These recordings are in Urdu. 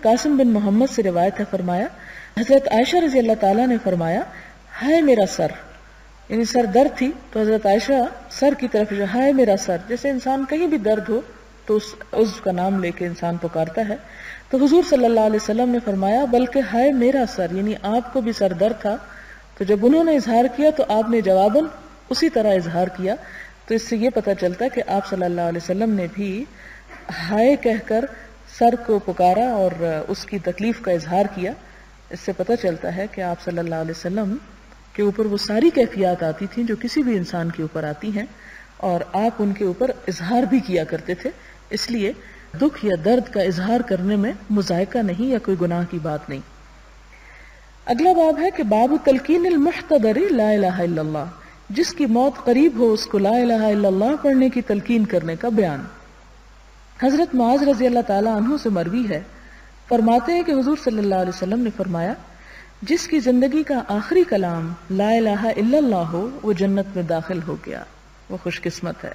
قاسم بن محمد سے روایت ہے، فرمایا حضرت عائشہ رضی اللہ تعالیٰ نے فرمایا ہائے میرا سر، یعنی سر درد تھی تو حضرت عائشہ سر کی طرف ہائے میرا سر، جیسے انسان کہیں بھی درد ہو تو اس عضو کا نام لے کے انسان پکارتا ہے، تو حضور صلی اللہ علیہ وسلم نے فرمایا بلکہ ہائے میرا سر، یعنی آپ کو بھی سر درد تھا، تو جب انہوں نے اظہار کیا تو آپ نے جواباً اسی طرح اظہار کیا. تو اس سے یہ پتہ چلتا ہے کہ آپ صلی اللہ علیہ وسلم نے بھی ہائے کہہ کر سر کو پکارا اور اس کی تکلیف کا اظہار کیا. اس سے پتہ چلتا ہے کہ آپ صلی اللہ علیہ وسلم کے اوپر وہ ساری کیفیات آتی تھیں جو کسی بھی انسان کے اوپر آتی ہیں، اور آپ ان کے اوپر اظہار بھی کیا کرتے تھے. اس لیے دکھ یا درد کا اظہار کرنے میں مذائقہ نہیں یا کوئی گناہ کی بات نہیں. اگلا باب ہے کہ باب تلقین المحتضر لا الہ الا اللہ، جس کی موت قریب ہو اس کو لا الہ الا اللہ پڑھنے کی تلقین کرنے کا بیان. حضرت معاذ رضی اللہ تعالی عنہ سے مروی ہے، فرماتے ہیں کہ حضور صلی اللہ علیہ وسلم نے فرمایا جس کی زندگی کا آخری کلام لا الہ الا اللہ ہو وہ جنت میں داخل ہو گیا، وہ خوش قسمت ہے.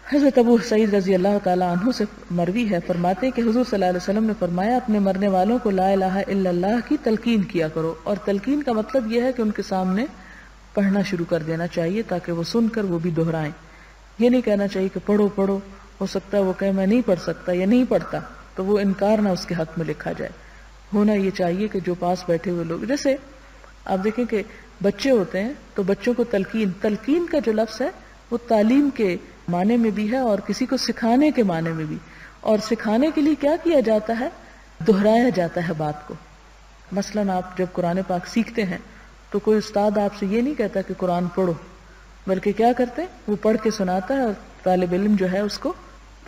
حضرت ابو سعید رضی اللہ تعالیٰ عنہ سے مروی ہے، فرماتے ہیں کہ حضور صلی اللہ علیہ وسلم نے فرمایا اپنے مرنے والوں کو لا الہ الا اللہ کی تلقین کیا کرو. اور تلقین کا مطلب یہ ہے کہ ان کے سامنے پڑھنا شروع کر دینا چاہیے تاکہ وہ سن کر وہ بھی دہرائیں. یہ نہیں کہنا چاہیے کہ پڑھو پڑھو، ہو سکتا ہے وہ کہے میں نہیں پڑھ سکتا یا نہیں پڑھتا، تو وہ انکار نہ اس کے حق میں لکھا جائے. ہونا یہ چاہیے کہ جو پاس بیٹھے ہوئے لوگ، جیسے آپ دیکھیں کہ بچے ہوتے ہیں تو بچوں کو تلقین کا جو لفظ ہے وہ تعلیم کے معنی میں بھی ہے اور کسی کو سکھانے کے معنی میں بھی. اور سکھانے کے لیے کیا کیا جاتا ہے؟ دہرایا جاتا ہے بات کو. مثلاً آپ جب قرآن پاک سیکھتے ہیں تو کوئی استاد آپ سے یہ نہیں کہتا کہ قرآن پڑھو، بلکہ کیا کرتے ہیں وہ پڑھ کے سناتا ہے اور طالب علم جو ہے اس کو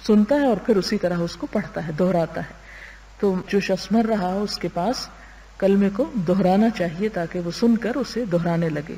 سنتا ہے اور پھر اسی طرح اس کو پڑھتا ہے، دہراتا ہے. تو جو شخص مر رہا ہو اس کے پاس کلمے کو دہرانا چاہیے تاکہ وہ سن کر اسے دہرانے لگے.